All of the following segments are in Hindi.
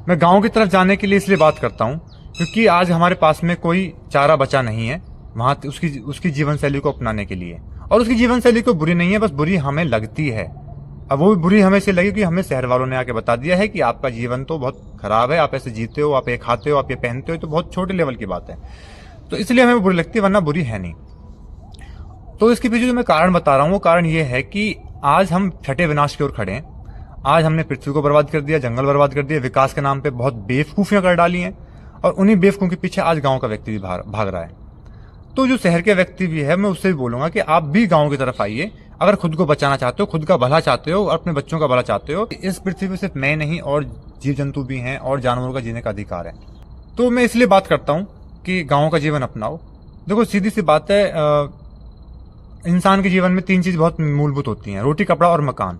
मैं गांव की तरफ जाने के लिए इसलिए बात करता हूं क्योंकि आज हमारे पास में कोई चारा बचा नहीं है वहां उसकी जीवन शैली को अपनाने के लिए। और उसकी जीवन शैली को बुरी नहीं है, बस बुरी हमें लगती है। अब वो भी बुरी हमें इसलिए लगी कि हमें शहर वालों ने आके बता दिया है कि आपका जीवन तो बहुत खराब है, आप ऐसे जीते हो, आप ये खाते हो, आप ये पहनते हो, तो बहुत छोटे लेवल की बात है, तो इसलिए हमें बुरी लगती है, वरना बुरी है नहीं। तो इसके पीछे जो मैं कारण बता रहा हूँ वो कारण ये है कि आज हम छठे विनाश की ओर खड़े हैं। आज हमने पृथ्वी को बर्बाद कर दिया, जंगल बर्बाद कर दिया, विकास के नाम पे बहुत बेवकूफियां कर डाली हैं, और उन्हीं बेवकूफों के पीछे आज गांव का व्यक्ति भी भाग रहा है। तो जो शहर के व्यक्ति भी है, मैं उससे भी बोलूंगा कि आप भी गांव की तरफ आइए। अगर खुद को बचाना चाहते हो, खुद का भला चाहते हो और अपने बच्चों का भला चाहते हो, इस पृथ्वी पर सिर्फ मैं नहीं और जीव जंतु भी हैं और जानवरों का जीने का अधिकार है। तो मैं इसलिए बात करता हूं कि गांव का जीवन अपनाओ। देखो सीधी सी बात है, इंसान के जीवन में तीन चीज बहुत मूलभूत होती हैं, रोटी, कपड़ा और मकान।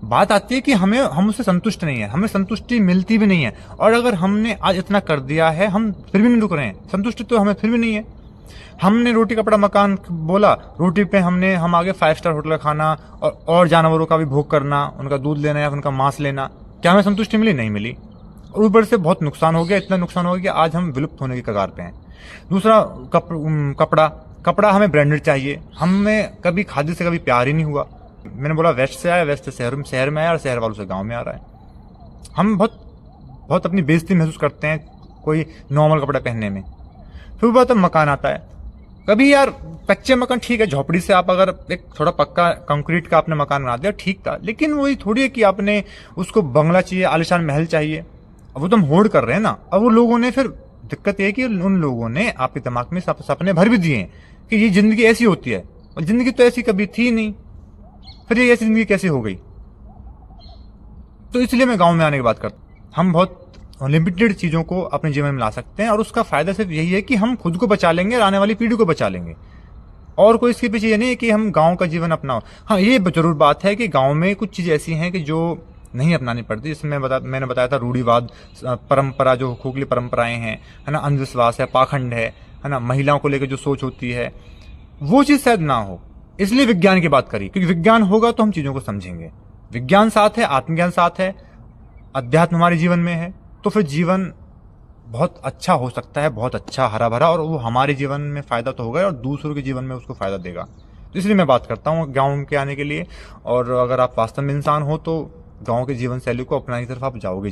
बात आती है कि हम उससे संतुष्ट नहीं है, हमें संतुष्टि मिलती भी नहीं है, और अगर हमने आज इतना कर दिया है हम फिर भी नहीं रुक रहे हैं, संतुष्टि तो हमें फिर भी नहीं है। हमने रोटी, कपड़ा, मकान बोला, रोटी पे हम आगे 5 स्टार होटल का खाना और जानवरों का भी भोग करना, उनका दूध लेना या उनका मांस लेना। क्या हमें संतुष्टि मिली? नहीं मिली। और ऊपर से बहुत नुकसान हो गया, इतना नुकसान हो गया कि आज हम विलुप्त होने की कगार पे हैं। दूसरा कपड़ा हमें ब्रांडेड चाहिए। हमें कभी खादी से कभी प्यार ही नहीं हुआ। मैंने बोला वेस्ट से आया, वेस्ट से शहर में आया और शहर वालों से गांव में आ रहा है। हम बहुत अपनी बेइज्जती महसूस करते हैं कोई नॉर्मल कपड़ा पहनने में। फिर बात मकान आता है। कभी यार कच्चे मकान ठीक है, झोपड़ी से आप अगर एक थोड़ा पक्का कंक्रीट का आपने मकान बना दिया ठीक था, लेकिन वही थोड़ी है कि आपने उसको बंगला चाहिए, आलिशान महल चाहिए। अब वो तो हम होड़ कर रहे हैं ना। अब वो लोगों ने, फिर दिक्कत ये है कि उन लोगों ने आपके दिमाग में सपने भर भी दिए हैं कि ये जिंदगी ऐसी होती है, और जिंदगी तो ऐसी कभी थी नहीं, फिर ये ऐसी जिंदगी कैसे हो गई? तो इसलिए मैं गांव में आने की बात करता हूं। हम बहुत लिमिटेड चीजों को अपने जीवन में ला सकते हैं, और उसका फायदा सिर्फ यही है कि हम खुद को बचा लेंगे और आने वाली पीढ़ी को बचा लेंगे। और कोई इसके पीछे ये नहीं है कि हम गांव का जीवन अपनाओ। हाँ, ये जरूर बात है कि गांव में कुछ चीजें ऐसी हैं कि जो नहीं अपनानी पड़ती। जिसमें मैंने बताया था, रूढ़िवाद, परंपरा, जो खोखली परंपराएं हैं, है ना, अंधविश्वास है, पाखंड है ना, महिलाओं को लेकर जो सोच होती है, वो चीज शायद ना हो। इसलिए विज्ञान की बात करी, क्योंकि विज्ञान होगा तो हम चीजों को समझेंगे। विज्ञान साथ है, आत्मज्ञान साथ है, अध्यात्म हमारे जीवन में है, तो फिर जीवन बहुत अच्छा हो सकता है, बहुत अच्छा हरा भरा, और वो हमारे जीवन में फायदा तो होगा और दूसरों के जीवन में उसको फायदा देगा। तो इसलिए मैं बात करता हूँ गाँव के आने के लिए। और अगर आप वास्तव में इंसान हो तो गाँव के जीवन शैली को अपनाने की तरफ आप जाओगे।